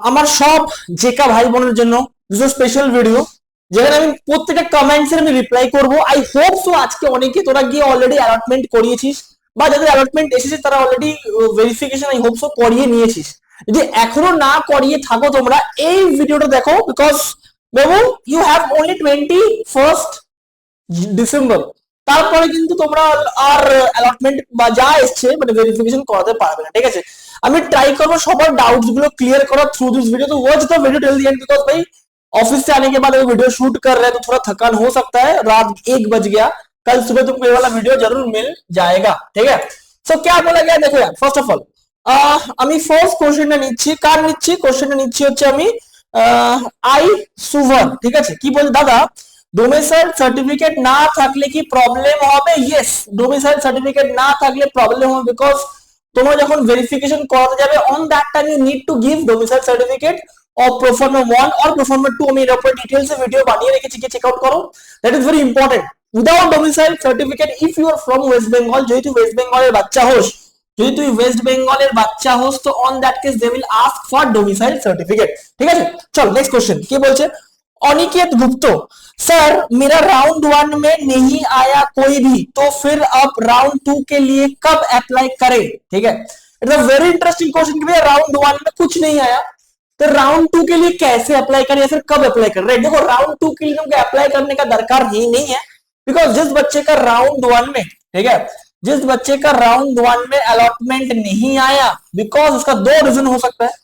আমার সব জেকা ভাই বোনের জন্য স্পেশাল ভিডিও, যেখানে আমি প্রত্যেকটা কমেন্টস এর আমি রিপ্লাই করব। আই হোপ সো আজকে অনেকে তোরা গিয়ে অলরেডি অ্যালটমেন্ট করিয়েছিস, বা যাদের অ্যালটমেন্ট এসেছে তারা already verification I hope so করিয়ে নিয়েছিস। যদি এখনো না করিয়ে থাকো তোমরা এই ভিডিওটা দেখো, because Babu you have only 21st December, তারপরে কিন্তু তোমরা আর অ্যালটমেন্ট বা যা এসছে মানে ভেরিফিকেশন করাতে পারবে না। ঠিক আছে, আমি ट्राई करबो সবার डाउट्स गुलो क्लियर करो थ्रू दिस वीडियो। तो watch the video till the end, because भाई ऑफिस से आने के बाद अगर वीडियो शूट कर रहे हैं तो थोड़ा थकान हो सकता है। रात 1 बज गया, कल सुबह तुमको ये वाला वीडियो जरूर मिल जाएगा। ठीक है, सो क्या बोला गया देखो यार। ফার্স্ট অফ অল আমি ফার্স্ট কোশ্চেনটা নিচ্ছি, কার নিচ্ছি কোশ্চেনটা নিচ্ছি হচ্ছে আমি আই সুভান। ঠিক আছে, কি বল দাদা ডোমিসাইল সার্টিফিকেট না থাকলে কি প্রবলেম হবে? ইয়েস, ডোমিসাইল সার্টিফিকেট না থাকলে প্রবলেম হবে, বিকজ তোমরা যখন ভেরিফিকেশন করাতে যাবে on that time you need to give domicile certificate of proforma 1 और প্রোফর্মা 2। আমি এর উপরে ডিটেইলসে ভিডিও বানিয়ে রেখেছি, কি চেক আউট করো। That is very important. Without domicile certificate if you are from West Bengal, যদি তুই ওয়েস্ট বেঙ্গলের বাচ্চা হোস, যদি তুই ওয়েস্ট বেঙ্গলের বাচ্চা হোস তো on that case they will ask for domicile certificate. ঠিক আছে, চল নেক্সট क्वेश्चन কি বলছে। अनिकेत गुप्त, सर मेरा राउंड 1 में नहीं आया कोई भी, तो फिर अब राउंड 2 के लिए कब अप्लाई करें? ठीक है, it's a very interesting question कि भैया राउंड 1 में कुछ नहीं आया तो राउंड 2 के लिए कैसे अप्लाई करें या फिर कब अप्लाई करें। राइट, देखो राउंड 2 के लिए तुमको अप्लाई करने का दरकार ही नहीं है, बिकॉज जिस बच्चे का राउंड 1 में, ठीक है, जिस बच्चे का राउंड 1 में अलॉटमेंट नहीं आया, बिकॉज उसका 2 रीजन हो सकता है।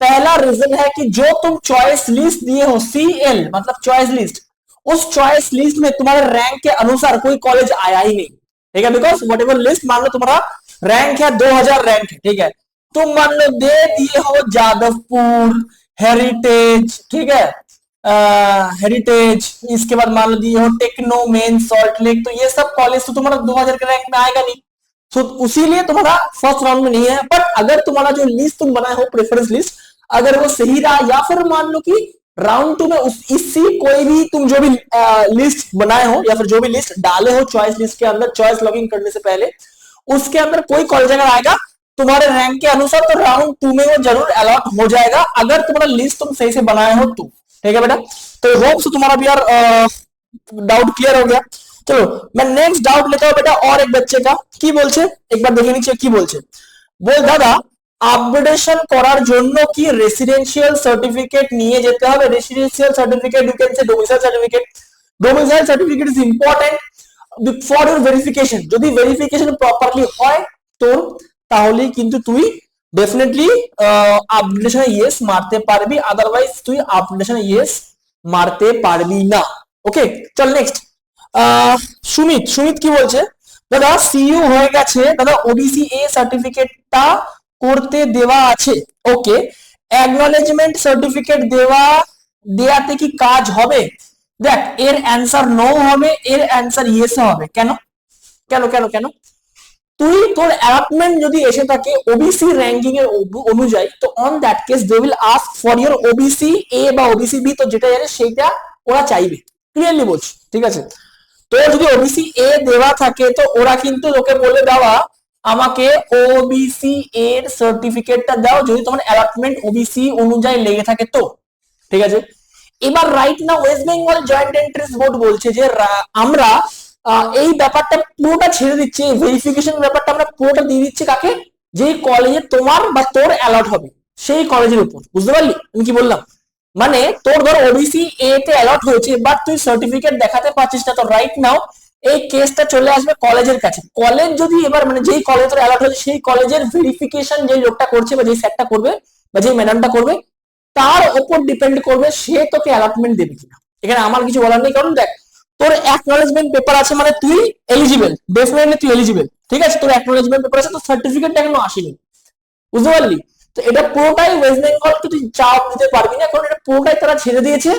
पहला रीजन है कि जो तुम चॉइस लिस्ट दिए हो, CL मतलब चॉइस लिस्ट, उस चॉइस लिस्ट में तुम्हारे रैंक के अनुसार कोई कॉलेज आया ही नहीं। ठीक है, बिकॉज वट एवर लिस्ट, मान लो तुम्हारा रैंक है 2000 रैंक है, ठीक है, तुम मान लो दे दिए हो जादवपुर, हेरिटेज, ठीक है, हेरिटेज, इसके बाद मान लो दिए हो टेक्नो, मेन, सॉल्ट लेक, तो ये सब कॉलेज तो तुम्हारा 2000 के रैंक में आएगा नहीं, तो उसीलिए तुम्हारा फर्स्ट राउंड में नहीं है। बट अगर तुम्हारा जो लिस्ट तुम बनाए हो प्रेफरेंस लिस्ट, अगर वो सही रहा, या फिर मान लो कि राउंड 2 में इसी कोई भी तुम जो भी लिस्ट बनाए हो या फिर जो भी लिस्ट डाले हो चॉइस लिस्ट के अंदर, चॉइस लॉगिंग करने से पहले उसके अंदर कोई कॉलेज अगर आएगा तुम्हारे रैंक के अनुसार, तो राउंड 2 में वो जरूर अलॉट हो जाएगा, अगर तुम्हारा लिस्ट तुम सही से बनाए हो तो। ठीक है बेटा, तो होप से तुम्हारा भी यार डाउट क्लियर हो गया। चलो मैं नेक्स्ट डाउट लेता हूँ बेटा और एक बच्चे का। কি বলছে একবার দেখে নিচ্ছি কি বলছে। বল দাদা আপগ্রেডেশন করার জন্য কি রেসিডেন্সিয়াল সার্টিফিকেট নিয়ে যেতে হবে? Residential certificate you can say domicile certificate. Domicile certificate is important for your verification. যদি ভেরিফিকেশন প্রপারলি হয় তোর, তাহলে কিন্তু তুই ডেফিনেটলি আপগ্রেডেশনে ইয়েস মারতে পারবি, আদারওয়াইজ তুই আপগ্রেডেশনে ইয়েস মারতে পারবি না। ওকে চল নেক্সট। সুমিত, সুমিত কি বলছে, দাদা সিইউ হয়ে গেছে দাদা, ওবিসি এ সার্টিফিকেটটা করতে দেওয়া আছে, ওকে, অ্যাকনলেজমেন্ট সার্টিফিকেট দেওয়াতে কি কাজ হবে? দেখ এর অ্যান্সার নো হবে, এর অ্যান্সার ইয়েস হবে। কেন কেন কেন কেন? তুই তোর অ্যালটমেন্ট যদি এসে থাকে ওবিসি র্যাঙ্কিং এর অনুযায়ী, তো on that case they will ask for your OBC A বা ওবিসি বি, তো যেটা জানে সেইটা ওরা চাইবে, ক্লিয়ারলি বলছি। ঠিক আছে, তো যদি ওবিসি এ দেওয়া থাকে তো ওরা কিন্তু তোকে বলে দেওয়া আমাকে ওবিসি এর সার্টিফিকেটটা দাও, যদি তোমার অ্যালটমেন্ট ওবিসি অনুযায়ী লেগে থাকে তো। ঠিক আছে, এবার রাইট না West Bengal joint entrance board বলছে যে আমরা এই ব্যাপারটা পুরোটা ছেড়ে দিচ্ছি, ভেরিফিকেশন ব্যাপারটা আমরা পুরোটা দিয়ে দিচ্ছি কাকে? যেই কলেজে তোমার বা তোর অ্যালট হবে সেই কলেজের উপর। বুঝতে পারলি আমি কি বললাম? মানে তোর ধর ওবিসি এ তে অ্যালট হয়েছে, বাট তুই সার্টিফিকেট দেখাতে পারছিস না, তো রাইট নাও এই কেসটা চলে আসবে কলেজের কাছে। কলেজ যদি এবার মানে যেই কলেজ তোর অ্যালট হয়েছে সেই কলেজের ভেরিফিকেশন যে লোকটা করছে বা যেই স্যারটা করবে বা যেই ম্যাডামটা করবে, তার উপর ডিপেন্ড করবে সে তোকে অ্যালটমেন্ট দেবে কিনা। এখানে আমার কিছু বলার নেই, কারণ দেখ তোর অ্যাকনলেজমেন্ট পেপার আছে মানে তুই এলিজিবল, ডেফিনেটলি তুই এলিজিবল। ঠিক আছে, তোর অ্যাকনলেজমেন্ট পেপার আছে, তো সার্টিফিকেটটা এখনো আসেনি। বুঝতে পারলি? তো এটা পুরোটাই ওয়েস্ট বেঙ্গলকে তুই চাপ দিতে পারবি না, কারণ এটা পুরোটাই তারা ছেড়ে দিয়েছে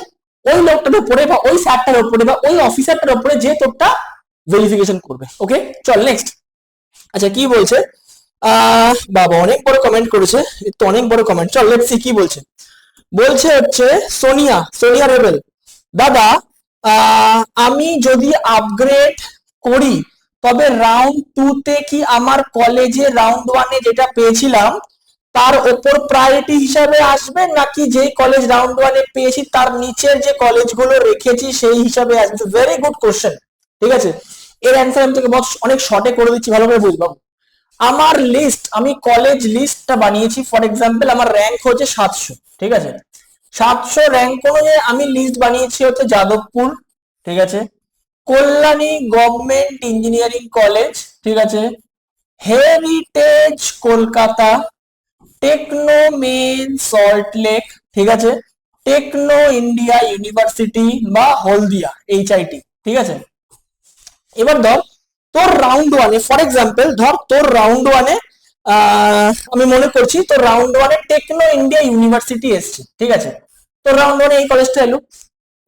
ওই লোকটার উপরে বা ওই স্যারটার উপরে বা ওই অফিসারটার উপরে যে তোরটা ভেরিফিকেশন করবে। ওকে চল নেক্সট। আচ্ছা কি বলছে, বাবা অনেক বড় কমেন্ট করেছে, তো অনেক বড় কমেন্ট। চল লেটস সি কি বলছে। বলছে হচ্ছে সোনিয়া, সোনিয়া রেবেল, দাদা আমি যদি আপগ্রেড করি তবে রাউন্ড 2 তে কি আমার কলেজে রাউন্ড 1 এ যেটা পেয়েছিলাম তার ওপর প্রায়োরিটি হিসাবে আসবে, নাকি যে কলেজ রাউন্ড ওয়ানে পেয়েছি তার নিচের যে কলেজগুলো রেখেছি সেই হিসাবে আসবে? Very good question. ঠিক আছে, এর অ্যান্সার আমি তোকে অনেক শর্টে করে দিচ্ছি, ভালো করে বুঝবাবু। আমার লিস্ট, আমি কলেজ লিস্টটা বানিয়েছি। ফর এক্সাম্পল আমার র্যাঙ্ক হচ্ছে 700, ঠিক আছে, 700 র্যাঙ্ক অনুযায়ী আমি লিস্ট বানিয়েছি হচ্ছে যাদবপুর, ঠিক আছে, কল্যাণী গভর্নমেন্ট ইঞ্জিনিয়ারিং কলেজ, ঠিক আছে, Heritage Kolkata, Techno main Salt Lake, ঠিক আছে, টেকনো ইন্ডিয়া ইউনিভার্সিটি বা হলদিয়া HIT, ঠিক আছে। এবার ধর তোর রাউন্ড ওয়ানে, ফর এক্সাম্পল ধর তোর রাউন্ড ওয়ানে আমি মনে করছি তোর রাউন্ড ওয়ানে টেকনো ইন্ডিয়া ইউনিভার্সিটি এসছে, ঠিক আছে, তোর রাউন্ড ওয়ানে এই কলেজটা এলো,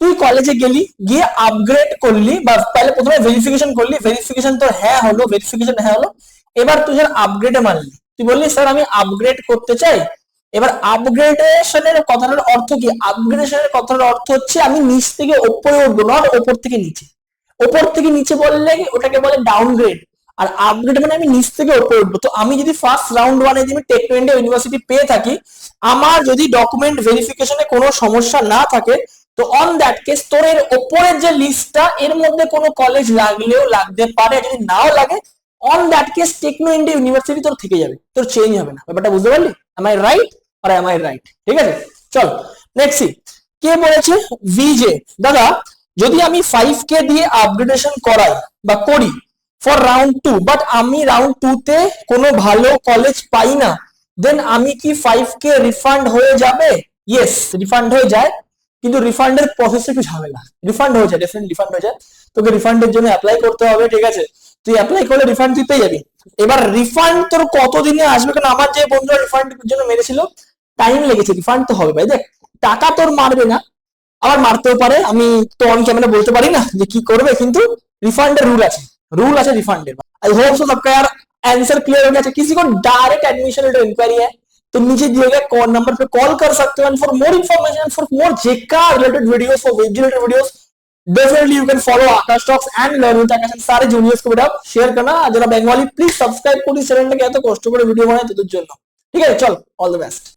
তুই কলেজে গেলি, গিয়ে আপগ্রেড করলি, বা তাহলে প্রথমে ভেরিফিকেশন করলি, ভেরিফিকেশন তোর হ্যাঁ হলো, ভেরিফিকেশন হ্যাঁ হলো, এবার তুই যখন আপগ্রেডে মানলি, তুই বললি স্যার আমি আপগ্রেড করতে চাই। এবার আপগ্রেডেশনের কথাটার অর্থ কি? আপগ্রেডেশনের কথাটার অর্থ হচ্ছে আমি নিচ থেকে ওপরে উঠবো, নট ওপর থেকে নিচে। ওপর থেকে নিচে বললে ওটাকে বলে ডাউনগ্রেড, আর আপগ্রেড মানে আমি নিচ থেকে ওপরে উঠবো। তো আমি যদি ফার্স্ট রাউন্ড ওয়ানে যদি টেকনো ইন্ডিয়া ইউনিভার্সিটি পেয়ে থাকি, আমার যদি ডকুমেন্ট ভেরিফিকেশনে কোনো সমস্যা না থাকে, তো অন দ্যাট কেস তোর এর ওপরের যে লিস্টটা এর মধ্যে কোনো কলেজ লাগলেও লাগতে পারে, যদি নাও লাগে on that case Techno India University তোর থেকে যাবে, তোর চেঞ্জ হবে না। ব্যাপারটা বুঝতে পারলি? এম আই রাইট আর এম আই রাইট? ঠিক আছে, চল নেক্সট সি। কে বলেছে? ভিজে। দাদা যদি আমি 5K দিয়ে আপগ্রেডেশন করাই বা করি ফর রাউন্ড 2, বাট আমি রাউন্ড 2 তে কোনো ভালো কলেজ পাই না, দেন আমি কি 5K রিফান্ড হয়ে যাবে? ইয়েস, রিফান্ড হয়ে যায়, কিন্তু রিফান্ডের প্রসেসে একটু ঝামেলা। রিফান্ড হয়ে যায়, ডেফিনেটলি রিফান্ড হয়ে যায়, তোকে রিফান্ডের জন্য অ্যাপ্লাই করতে হবে, ঠিক আছে, তুই অ্যাপ্লাই করলে রিফান্ড তুই পেয়ে যাবি। এবার রিফান্ড তোর কতদিনে আসবে? কারণ আমার যে বন্ধুরা রিফান্ডের জন্য মেরেছিল টাইম লেগেছে, রিফান্ড তো হবে ভাই। দেখ টাকা তোর মারবে না, আবার মারতেও পারে, আমি তো অন ক্যামেরা বলতে পারি না যে কি করবে, কিন্তু রিফান্ডের রুল আছে, রুल আছে रिफंड। आई होप सो सबका यार आंसर क्लियर हो गया। किसी को डायरेक्ट एडमिशन इंक्वायरी है तो नीचे दिए गए कॉल नंबर पे कॉल कर सकते हो। And for more information, for more जेका related videos, for web related videos, definitely you can follow Akash talks and learn with Akash. सारे जूनियर्स को बेटा शेयर करना, যারা বেঙ্গলি প্লিজ সাবস্ক্রাইব করি চ্যানেলটাকে, এত কষ্ট করে ভিডিও বানাই তোদের জন্য। ঠিক আছে, চল, অল দ্য বেস্ট।